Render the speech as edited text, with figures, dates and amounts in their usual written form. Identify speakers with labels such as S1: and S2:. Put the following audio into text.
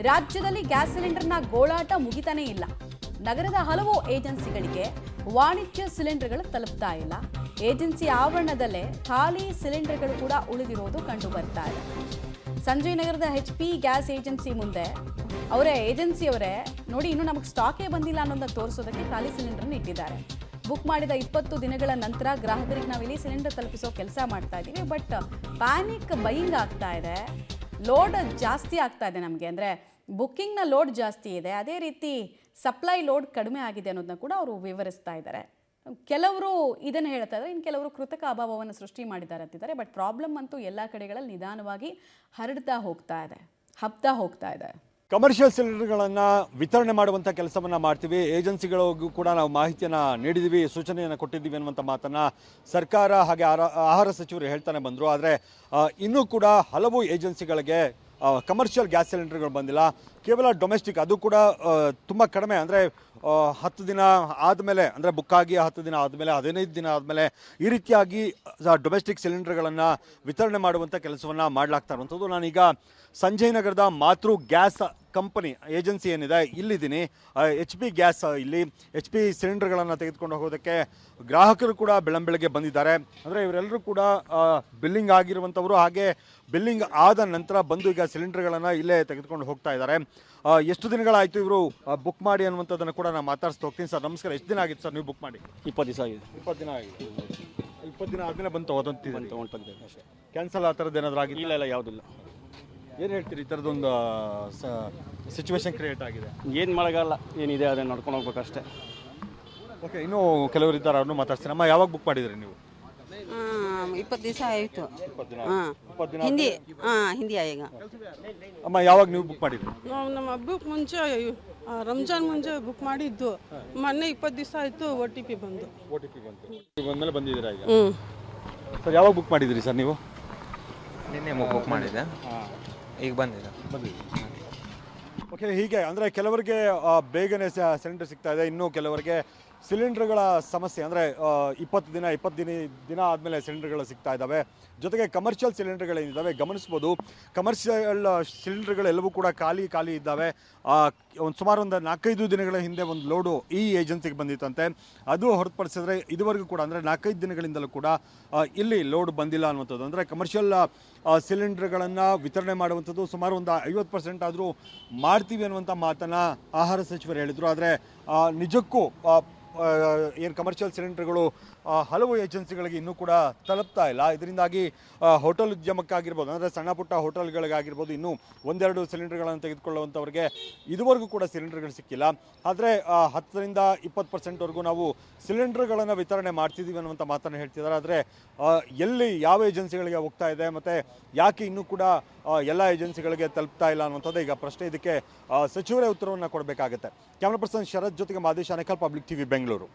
S1: ರಾಜ್ಯದಲ್ಲಿ ಗ್ಯಾಸ್ ಸಿಲಿಂಡರ್ನ ಗೋಳಾಟ ಮುಗಿತಾನೇ ಇಲ್ಲ. ನಗರದ ಹಲವು ಏಜೆನ್ಸಿಗಳಿಗೆ ವಾಣಿಜ್ಯ ಸಿಲಿಂಡರ್ಗಳು ತಲುಪ್ತಾ ಇಲ್ಲ. ಏಜೆನ್ಸಿ ಆವರಣದಲ್ಲೇ ಖಾಲಿ ಸಿಲಿಂಡರ್ಗಳು ಕೂಡ ಉಳಿದಿರೋದು ಕಂಡು ಬರ್ತಾ ಇದೆ. ಸಂಜಯ್ ನಗರದ HP ಗ್ಯಾಸ್ ಏಜೆನ್ಸಿ ಮುಂದೆ ಏಜೆನ್ಸಿಯವರೇ ನೋಡಿ, ಇನ್ನೂ ನಮಗೆ ಸ್ಟಾಕೇ ಬಂದಿಲ್ಲ ಅನ್ನೋದನ್ನ ತೋರಿಸೋದಕ್ಕೆ ಖಾಲಿ ಸಿಲಿಂಡರ್ನ ಇಟ್ಟಿದ್ದಾರೆ. ಬುಕ್ ಮಾಡಿದ 20 ದಿನಗಳ ನಂತರ ಗ್ರಾಹಕರಿಗೆ ನಾವಿಲ್ಲಿ ಸಿಲಿಂಡರ್ ತಲುಪಿಸೋ ಕೆಲಸ ಮಾಡ್ತಾ ಇದ್ದೀವಿ. ಬಟ್ ಪ್ಯಾನಿಕ್ ಬೈಯಿಂಗ್ ಆಗ್ತಾ ಇದೆ, ಲೋಡ್ ಜಾಸ್ತಿ ಆಗ್ತಾ ಇದೆ ನಮಗೆ. ಅಂದರೆ ಬುಕ್ಕಿಂಗ್ನ ಲೋಡ್ ಜಾಸ್ತಿ ಇದೆ, ಅದೇ ರೀತಿ ಸಪ್ಲೈ ಲೋಡ್ ಕಡಿಮೆ ಆಗಿದೆ ಅನ್ನೋದನ್ನ ಕೂಡ ಅವರು ವಿವರಿಸ್ತಾ ಇದ್ದಾರೆ. ಕೆಲವರು ಇದನ್ನು ಹೇಳ್ತಾ ಇದ್ದಾರೆ, ಇನ್ನು ಕೆಲವರು ಕೃತಕ ಅಭಾವವನ್ನು ಸೃಷ್ಟಿ ಮಾಡಿದ್ದಾರೆ ಅಂತಿದ್ದಾರೆ. ಬಟ್ ಪ್ರಾಬ್ಲಮ್ ಅಂತೂ ಎಲ್ಲ ಕಡೆಗಳಲ್ಲಿ ನಿಧಾನವಾಗಿ ಹರಡ್ತಾ ಹೋಗ್ತಾ ಇದೆ, ಹಬ್ತಾ ಹೋಗ್ತಾ ಇದೆ.
S2: ಕಮರ್ಷಿಯಲ್ ಸಿಲಿಂಡರ್ಗಳನ್ನು ವಿತರಣೆ ಮಾಡುವಂಥ ಕೆಲಸವನ್ನು ಮಾಡ್ತೀವಿ. ಏಜೆನ್ಸಿಗಳಿಗೂ ಕೂಡ ನಾವು ಮಾಹಿತಿಯನ್ನು ನೀಡಿದ್ದೀವಿ, ಸೂಚನೆಯನ್ನು ಕೊಟ್ಟಿದ್ದೀವಿ ಅನ್ನುವಂಥ ಮಾತನ್ನು ಸರ್ಕಾರ ಹಾಗೆ ಆಹಾರ ಸಚಿವರು ಹೇಳ್ತಾನೆ ಬಂದರು. ಆದರೆ ಇನ್ನೂ ಕೂಡ ಹಲವು ಏಜೆನ್ಸಿಗಳಿಗೆ ಕಮರ್ಷಿಯಲ್ ಗ್ಯಾಸ್ ಸಿಲಿಂಡರ್ಗಳು ಬಂದಿಲ್ಲ. ಕೇವಲ ಡೊಮೆಸ್ಟಿಕ್, ಅದು ಕೂಡ ತುಂಬ ಕಡಿಮೆ. ಅಂದರೆ 10 ದಿನ ಆದಮೇಲೆ, ಅಂದರೆ ಬುಕ್ಕಾಗಿ 10 ದಿನ ಆದಮೇಲೆ, 15 ದಿನ ಆದಮೇಲೆ ಈ ರೀತಿಯಾಗಿ ಡೊಮೆಸ್ಟಿಕ್ ಸಿಲಿಂಡರ್ಗಳನ್ನು ವಿತರಣೆ ಮಾಡುವಂಥ ಕೆಲಸವನ್ನು ಮಾಡಲಾಗ್ತಾ ಇರುವಂಥದ್ದು. ನಾನೀಗ ಸಂಜಯ್ ನಗರದ ಮಾತೃ ಗ್ಯಾಸ್ ಕಂಪನಿ ಏಜೆನ್ಸಿ ಏನಿದೆ ಇಲ್ಲಿದ್ದೀನಿ. HP ಗ್ಯಾಸ್, ಇಲ್ಲಿ HP ಸಿಲಿಂಡರ್ಗಳನ್ನು ತೆಗೆದುಕೊಂಡು ಹೋಗೋದಕ್ಕೆ ಗ್ರಾಹಕರು ಕೂಡ ಬೆಳಂಬೆಳಗ್ಗೆ ಬಂದಿದ್ದಾರೆ. ಅಂದರೆ ಇವರೆಲ್ಲರೂ ಕೂಡ ಬಿಲ್ಲಿಂಗ್ ಆಗಿರುವಂಥವರು, ಹಾಗೆ ಬಿಲ್ಲಿಂಗ್ ಆದ ನಂತರ ಬಂದು ಈಗ ಸಿಲಿಂಡರ್ಗಳನ್ನು ಇಲ್ಲೇ ತೆಗೆದುಕೊಂಡು ಹೋಗ್ತಾ ಇದ್ದಾರೆ. ಎಷ್ಟು ದಿನಗಳಾಯಿತು ಇವರು ಬುಕ್ ಮಾಡಿ ಅನ್ನುವಂಥದ್ದನ್ನು ಕೂಡ ನಾನು ಮಾತಾಡ್ಸ್ತಾ ಹೋಗ್ತೀನಿ. ಸರ್ ನಮಸ್ಕಾರ, ಎಷ್ಟು ದಿನ ಆಗಿತ್ತು ಸರ್ ನೀವು ಬುಕ್ ಮಾಡಿ?
S3: 20 ದಿವಸ ಆಗಿದೆ.
S2: 20 ದಿನ ಆಗಿದೆ. 20 ದಿನ ಆದಮೇಲೆ ಬಂದು ತೊಗೊಂಡಿದ್ದೀವಿ. ಕ್ಯಾನ್ಸಲ್ ಆ ಥರದ್ದು ಏನಾದರೂ ಆಗಿದೆ?
S3: ಇಲ್ಲ ಯಾವುದಿಲ್ಲ.
S2: ಏನು ಹೇಳ್ತೀರಿ, ಈ ಥರದೊಂದು ಸಿಚುವೇಶನ್ ಕ್ರಿಯೇಟ್ ಆಗಿದೆ?
S3: ಏನು ಮಾಡೋಕ್ಕಲ್ಲ, ಏನಿದೆ ಅದನ್ನು ನೋಡ್ಕೊಂಡು ಹೋಗ್ಬೇಕಷ್ಟೇ.
S2: ಓಕೆ, ಇನ್ನೂ ಕೆಲವರು ಇದ್ದಾರೆ, ಅವ್ರನ್ನೂ ಮಾತಾಡ್ತೀನಿ. ಅಮ್ಮ, ಯಾವಾಗ ಬುಕ್ ಮಾಡಿದ್ರಿ ನೀವು?
S4: 20 ದಿವಸ ಆಯಿತು.
S2: 20 ದಿನ
S4: ಹಿಂದಿ ಈಗ.
S2: ಅಮ್ಮ, ಯಾವಾಗ ನೀವು ಬುಕ್ ಮಾಡಿದ್ರಿ?
S5: ನಾವು ನಮ್ಮ ಹಬ್ಬಕ್ಕೆ ಮುಂಚೆ ರಂಜಾನ್ ಮುಂಚೆ ಬುಕ್ ಮಾಡಿದ್ದು. ಮೊನ್ನೆ 20 ದಿವಸ ಆಯಿತು, OTP ಬಂತು.
S2: ಬಂದಮೇಲೆ ಬಂದಿದ್ದೀರಾ ಈಗ? ಸರ್, ಯಾವಾಗ ಬುಕ್ ಮಾಡಿದ್ರಿ ಸರ್ ನೀವು?
S6: ನಿನ್ನೆ ಬುಕ್ ಮಾಡಿದ್ದೆ, ಈಗ ಬಂದಿದೆ.
S2: ಓಕೆ, ಹೀಗೆ ಅಂದರೆ ಕೆಲವರಿಗೆ ಬೇಗನೆ ಸಿಲಿಂಡರ್ ಸಿಗ್ತಾ ಇದೆ, ಇನ್ನೂ ಕೆಲವರಿಗೆ ಸಿಲಿಂಡರ್ಗಳ ಸಮಸ್ಯೆ. ಅಂದರೆ 20 ದಿನ ಆದಮೇಲೆ ಸಿಲಿಂಡರ್ಗಳು ಸಿಗ್ತಾ ಇದ್ದಾವೆ. ಜೊತೆಗೆ ಕಮರ್ಷಿಯಲ್ ಸಿಲಿಂಡರ್ಗಳೇನಿದ್ದಾವೆ ಗಮನಿಸ್ಬೋದು, ಕಮರ್ಷಿಯಲ್ ಸಿಲಿಂಡರ್ಗಳೆಲ್ಲವೂ ಕೂಡ ಖಾಲಿ ಇದ್ದಾವೆ. ಸುಮಾರು ಒಂದು 4-5 ದಿನಗಳ ಹಿಂದೆ ಒಂದು ಲೋಡು ಈ ಏಜೆನ್ಸಿಗೆ ಬಂದಿತ್ತಂತೆ. ಅದು ಹೊರತುಪಡಿಸಿದ್ರೆ ಇದುವರೆಗೂ ಕೂಡ, ಅಂದರೆ 4-5 ದಿನಗಳಿಂದಲೂ ಕೂಡ ಇಲ್ಲಿ ಲೋಡ್ ಬಂದಿಲ್ಲ ಅನ್ನುವಂಥದ್ದು. ಅಂದರೆ ಕಮರ್ಷಿಯಲ್ ಸಿಲಿಂಡರ್ಗಳನ್ನು ವಿತರಣೆ ಮಾಡುವಂಥದ್ದು ಸುಮಾರು ಒಂದು 50% ಆದರೂ ಮಾಡ್ತೀವಿ ಅನ್ನುವಂಥ ಮಾತನ್ನು ಆಹಾರ ಸಚಿವರು ಹೇಳಿದರು. ಆದರೆ ನಿಜಕ್ಕೂ ಏನು ಕಮರ್ಷಿಯಲ್ ಸಿಲಿಂಡರ್ಗಳು ಹಲವು ಏಜೆನ್ಸಿಗಳಿಗೆ ಇನ್ನೂ ಕೂಡ ತಲುಪ್ತಾ ಇಲ್ಲ. ಇದರಿಂದಾಗಿ ಹೋಟೆಲ್ ಉದ್ಯಮಕ್ಕಾಗಿರ್ಬೋದು, ಅಂದರೆ ಸಣ್ಣ ಪುಟ್ಟ ಹೋಟೆಲ್ಗಳಿಗಾಗಿರ್ಬೋದು, ಇನ್ನೂ 1-2 ಸಿಲಿಂಡರ್ಗಳನ್ನು ತೆಗೆದುಕೊಳ್ಳುವಂಥವ್ರಿಗೆ ಇದುವರೆಗೂ ಕೂಡ ಸಿಲಿಂಡರ್ಗಳು ಸಿಕ್ಕಿಲ್ಲ. ಆದರೆ 10ರಿಂದ 20%ವರೆಗೂ ನಾವು ಸಿಲಿಂಡರ್ಗಳನ್ನು ವಿತರಣೆ ಮಾಡ್ತಿದ್ದೀವಿ ಅನ್ನುವಂಥ ಮಾತನ್ನು ಹೇಳ್ತಿದ್ದಾರೆ. ಆದರೆ ಎಲ್ಲಿ ಯಾವ ಏಜೆನ್ಸಿಗಳಿಗೆ ಹೋಗ್ತಾ ಇದೆ ಮತ್ತು ಯಾಕೆ ಇನ್ನೂ ಕೂಡ ಎಲ್ಲ ಏಜೆನ್ಸಿಗಳಿಗೆ ತಲುಪ್ತಾ ಇಲ್ಲ ಅನ್ನುವಂಥದ್ದು ಈಗ ಪ್ರಶ್ನೆ. ಇದಕ್ಕೆ ಸಚಿವರೇ ಉತ್ತರವನ್ನು ಕೊಡಬೇಕಾಗುತ್ತೆ. ಕ್ಯಾಮ್ರಾ ಪರ್ಸನ್ ಶರತ್ ಜೊತೆಗೆ ಮಾದೇಶ್ ಆನೇಕಲ್, ಪಬ್ಲಿಕ್ TV, ಬೆಂಗಳೂರು.